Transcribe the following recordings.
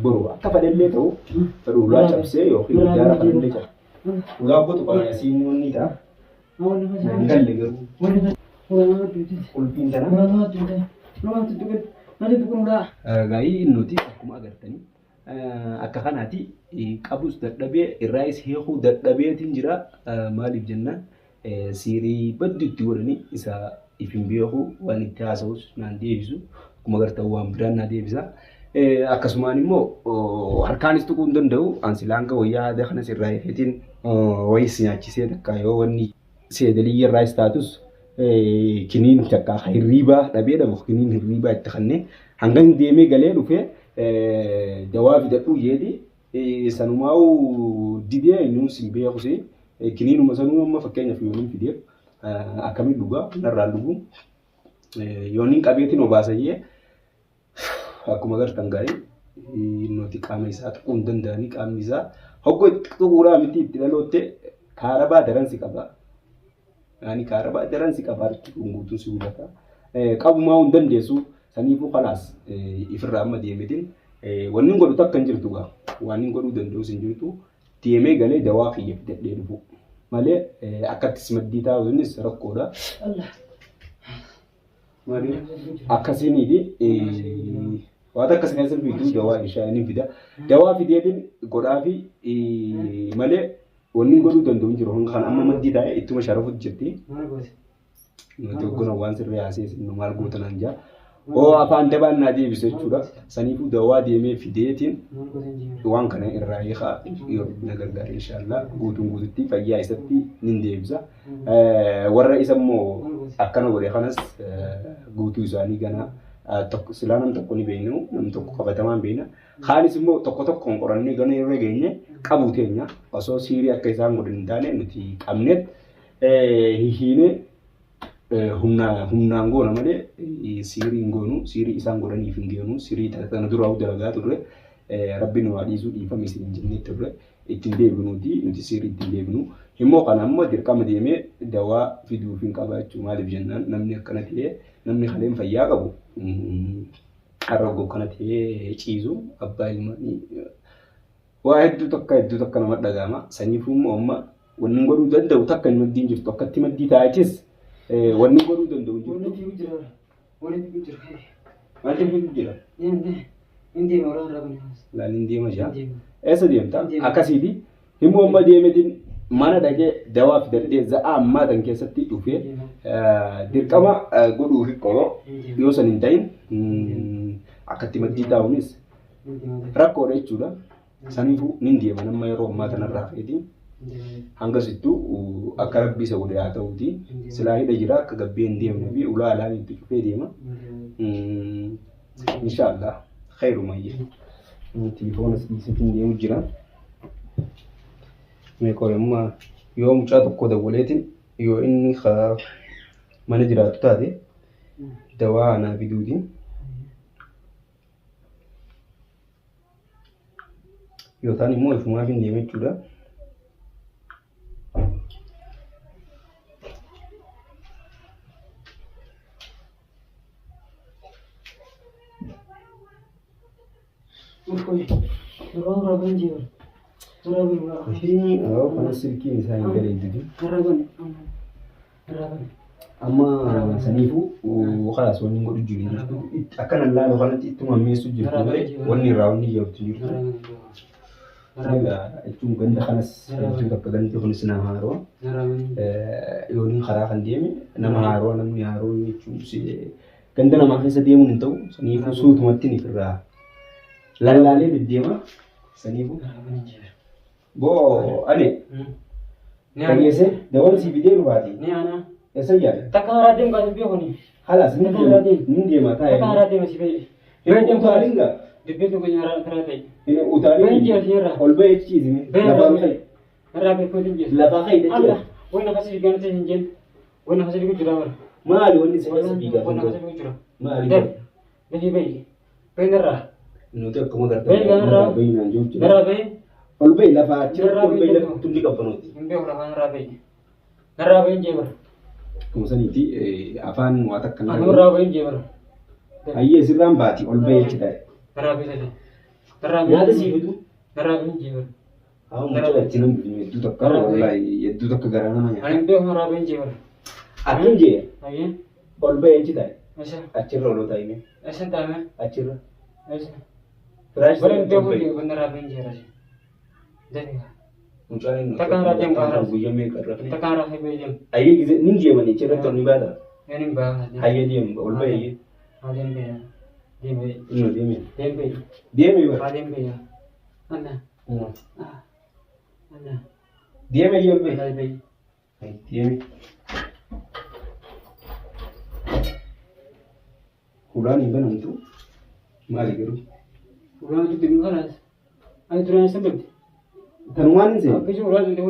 boru akka fadhallee ta'u fadhu ulaa cabsee yookiin guddaara fadhallee cabse. Ulaa gotu qaba siinonni ta'a. Galle garuu. Ulfiin tana. Gaa'ii nuti akkuma agartanii akka kanaati qabus dadhabee irraayis heekuu dadhabeetiin jira maaliif jennaan siirii baddu itti godhanii isa ifin beeku waan itti haasa'us naan deebisu akkuma agartan waan biraan naa deebisa. Akkasumaan immoo harkaanis tuquu hin danda'u ansilaanga wayyaa aadaa kanas irraa ifeetiin wayis nyaachisee takka yoo wanni seedalii irraayis taatus kiniin takka hirriibaa dhabee dhabuuf kiniin hirriibaa itti kannee hangan deemee galee dhufee dawaa fidadhuu jedhi sanumaa'uu didee nuus hin beekusi kiniinuma sanuu amma fakkeenyaaf yooniin fidee akkamiin dhugaa narraan dhugu yooniin qabeetiin obaasayyee akkuma agartan gaa'ii nuti qaama isaa tuquu hin danda'anii qaamni isaa hoggoo tuquudhaa miti itti dhalootte kaarabaa daransi qaba. Yani kaarabaa daransi qaba guutuun si hubata. Qabumaa hin dandeessu saniifuu kalaas ifirraa amma deemeetiin wanni hin godhu takka hin jirtu gaa waan hin godhuu danda'us hin jirtu deemee galee dawaa kiyya fidadhee dhufu malee akkattis maddii taa'uunis rakkoodha. Akkasiiniti waan akkasii keessa fidu dawaa ishee ni fida dawaa fideetiin godhaa fi malee wanni godhuu danda'u hin jiru kan amma maddii taa'ee ittuma sharafuutu jirti. Nuti hoggana waan sirrii haasee sinnu maal gootanaan jaa. Oo afaan dabaan naa deebisu jechuudha. Saniifuu dawaa deemee fideetiin waan kana irraa hiikaa yoo na gargaare inshaallah guutuun guututti fayyaa isatti nin deebisa. Warra isa immoo akkana godhe kanas guutuu isaanii ganaa silaa nam tokko ni beeknu nam tokko qabatamaan beekna. Kaanis immoo tokko tokkoon qorannee gana irra geenye qabuu teenya osoo siirii akka isaan godhan hin taane nuti qabneet hihiinee humnaan goona malee siirii hin goonu siirii isaan godhaniif hin geenu siirii tana duraa dalagaa turre rabbiin waa dhiisuu dhiifame isin hin jenne turre ittiin deebinuuti nuti siirii ittiin deebinu immoo kana ammoo dirqama deemee dawaa fiduuf hin qabaachuu maaliif jennaan namni akkana ta'ee namni kaleen fayyaa qabu harroggoo kana ta'ee ciisu abbaa ilmaanii waa hedduu takka nama dhagama saniifuu immoo amma wanni godhuu danda'u takka hin maddiin jirtu akkatti maddii taa'achis wanni godhuu danda'u jirtu. Wanti fiigu jira. Inni waraana rabni. Laal inni deema jaa. Eessa deemta? Akkasiiti. Immoo amma deemetiin mana dhaqee dawaa fidadhee za'aa ammaa tan keessatti dhufee dirqama godhuu fi qoroo yoo san hin ta'in akkatti maddii taa'uunis rakkoodha jechuudha. Saniifuu nin deema nama yeroo ammaa tanarraa feetiin hangasittuu akka rabbii isa godhe haa ta'uuti silaa hidha jira akka gabbee hin deemne fi ulaa alaan itti cufee deema. Inshaallah khayrumayyee. Tilifoonas dhiisatiin deemu jira. Meeqoo amma yoo mucaa tokko dawwaleetiin yoo inni mana jiraatu taate dawaa anaa fiduutiin yoo ta'an immoo ifumaaf hin deeme jechuudha. Kana silkiin isaa hin galeeyyuu. Amma saniifuu kalaas wanni godhu jiru akkana laaloo kanatti ittuma ammeessu jirtu malee wanni irraa wanni ijabtu jirtu. Jechuun ganda kanas hedduu akka gandi kunis nama haaroo yooniin karaa kan deeme nama haaroo namni haaroo jechuun ganda namaa keessa deemuun hin ta'u saniifuu suutumatti ni firraa lallaalee deddeema saniifuu. Bo ani kageesse dawaan si bidee dhufaati. Ni ana. Esa yaada. Takka haraa deemu kan biyyoo kuni. Halas ni deema taa'ee. Takka haraa deemu si bidee. Yoo deemu taalinga. Dubbii tokko nyaara karaa ta'e. Inni utaalee. Waan jiru seera. Ol ba'ee ciisime. Lafaa ka'e. Irraa beekuu hin jiru. Lafaa ka'e jechuudha. Allah. Wanni akkasii fiigaan ta'e hin jennu. Wanni akkasii fiiguu jira mara. Maali wanni si akkasii fiigaa? Wanni akkasii fiiguu jira. Maali? Gadi bayi. Bayi nuti akkuma gartee. Bayi naan jiru jira. Garaa bayi. Ol ba'e lafaa achirratti ol ba'e lafa tulli qabbanooti. Hin beeku lafaan irraa bayi. Irraa bayi hin jeebara. Akkuma saniiti afaan waa takka naa. Irraa bayi hin jeebara. Hayyee sirraan baati ol ba'e jechi ta'e. Irraa bayi ta'e. Nyaata sii fidu. Naraabin jiru. Haa mucaa itti namni fidu hedduu takka wallahi hedduu takka garaa nama nyaata. Ani beeku naraabin jiru. Akkan jee Ayyee. ol bahee achi taa'e. Asa. Achirra ol taa'ime. Asa taa'ame. Achirra. Asa. Firaash Bara beeku jiru naraabin jiru. Jadi. Mucaan inni Takkaan raajeen baara. guyyaa meeqa rafne. Takkaan raafee beejem. Ayyee gisee nin jeemanii achirra ta'u ni baata. Ani baara. Hayyee deemu ol bahee. Adem beya. Deme. Inni deeme. Deme. Deeme bara. Adem beya. Anna. Anna. Deeme deeme. Adem beya. Deeme. Ulaan hin banamtu maali garuu? Ulaan itu dengan keras. Ayo turun sebab. Tanumaan hin seenu. Kecil ulaan itu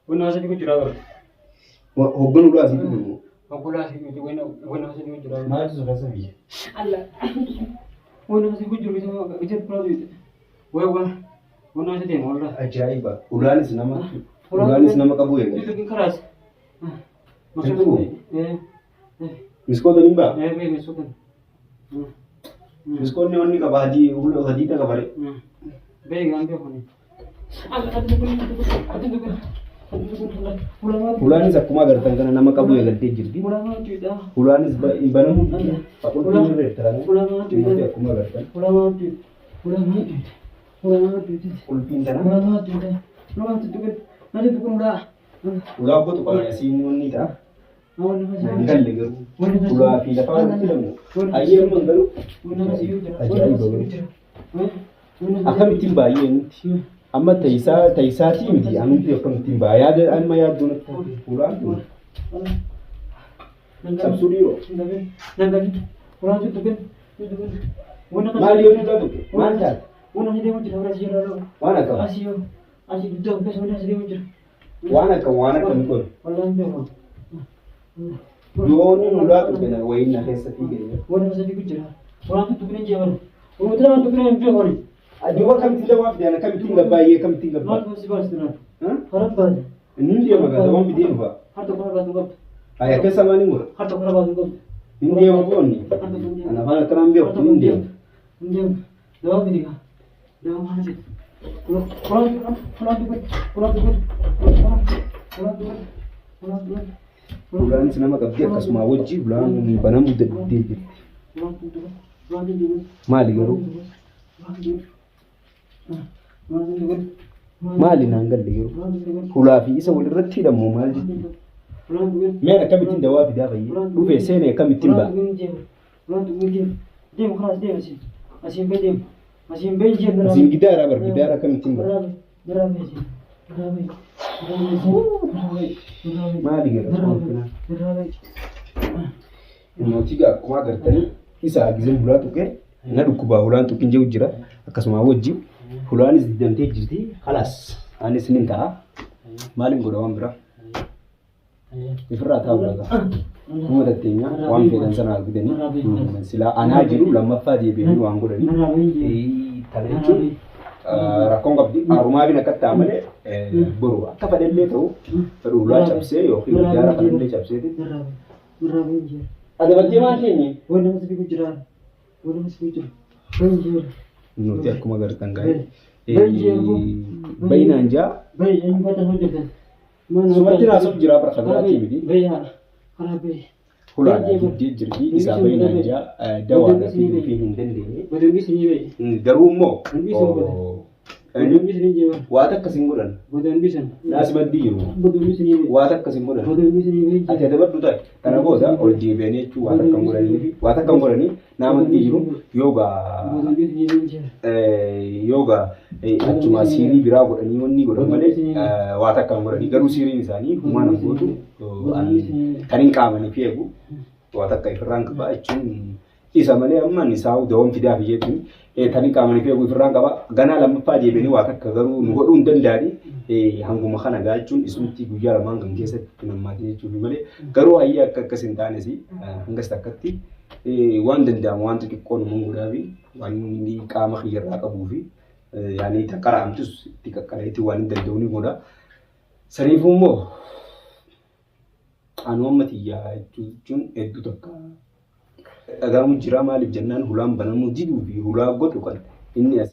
wena asal itu jurah. Hoggan ulaa asitti gurmu. Aku lah itu wena asal itu jurah. Maaltu sodaa sabii? Allah. Wena asal itu jurah sama kecil pulau itu. Wena asal dia malah. Ajaa'iba! Ulaanis nama qabu eega. Itu dengan keras. Maksudnya? Miskoota ni baa? Miskoota. Miskoonni onni qaba hadiita qaba re. Baik, ambil apa ni? Ulaanis akkuma agartan kana nama qabu eegaltee jirti. Ulaanis banamu qulqulluu irra taranii akkuma agartan. Qulfiin tana. Ulaa gotu qaba asiin onni ta'a. Galle garuu ulaa fi lafa walitti lamu. Ayyee amma garuu ajaa'iba garuu. Akkamittiin baay'ee nuti. Amma taisaatii miti anuti akkamittiin baay'ee yaada amma yaaddoon ulaan kun. Cabsuu dhiiroo. Maali yoo nuti tuqe? Maal taate? Waan akkam? Waan akkam kun? Yooni ulaa tuqe na wayii na keessatti ga'e. Aduh kami tidak wafdi anak kami tinggal bayi kami tinggal bayi. Ini dia makan dalam video apa? Ayah kesama ni mur. Ini dia apa ni? Anak anak keram dia ini dia. Dalam video. Dalam mana sih? Bulan senama kabdia kasma wajib bulan banam udah dia. Mali garu. Maali naan galle yeroo hulaa fi isa walirratti hidhamu maal jechuudha. Meen akkamittiin dawaa fidaa fayyee dhufee seenee akkamittiin ba'a. Asiin gidaara bar gidaara akkamittiin ba'a. Maali gara mootii akkuma agartanii isa agizeen bulaa tuqee na dhukkubaa hulaan tuqin jiru jira akkasuma wajji hulaanis diddamtee jirti halas anis nin ta'a maalin godha waan bira ifirraa taa'u laga kuma tatteenya waan fedhan sana argitanii silaa anaa jiru lammaffaa deebi'anii waan godhanii kana jechuun rakkoon qabdi harumaa fi akka ta'a malee boru akka fedhallee ta'u fedhu hulaa cabsee yookiin gidaara fedhallee cabseeti. Adabattee maal keenye? Wanti masii fi jiraan. Nuti akkuma agartan gaa'e baay'inaan jaa sumatti naasuuf jira bara kabiraatii miti hulaan giddii jirti isaa baay'inaan jaa dawaa fi hin dandeenye garuu immoo waan akkasiin godhan naas baddii jiru waan akkasiin godhan ati adabaddu ta'e kana booda ol deebi'anii jechuun waan akkam godhanii naamatti jiru yoogaa achuma siirii biraa godhanii wanni godhan malee waan akkam godhanii garuu siiriin isaanii humna gootu kan hin qaamanii fi eegu waan akka ifirraan qabaa jechuun isa malee amma isaa dawaan fidaa fi jechuun kan hin qaamanii fi eegu ifirraan qaba ganaa lammaffaa deebi'anii waan akka garuu nu godhuu hin danda'ani hanguma kana gaa jechuun isuutti guyyaa lamaan kan keessatti nammaati jechuun malee garuu hayyee akka akkas hin taanes hangas akkatti waan danda'amu waan xixiqqoon mun godhaa fi waan qaama kiyyarraa qabuu fi yaani taqqaraamtus itti qaqqareetti waan hin danda'u ni godha. Saniifuu immoo anu amma xiyyaa jechuun hedduu takka dhagaamu jira maaliif jennaan hulaan banamuu diduu fi hulaa godhu kan inni as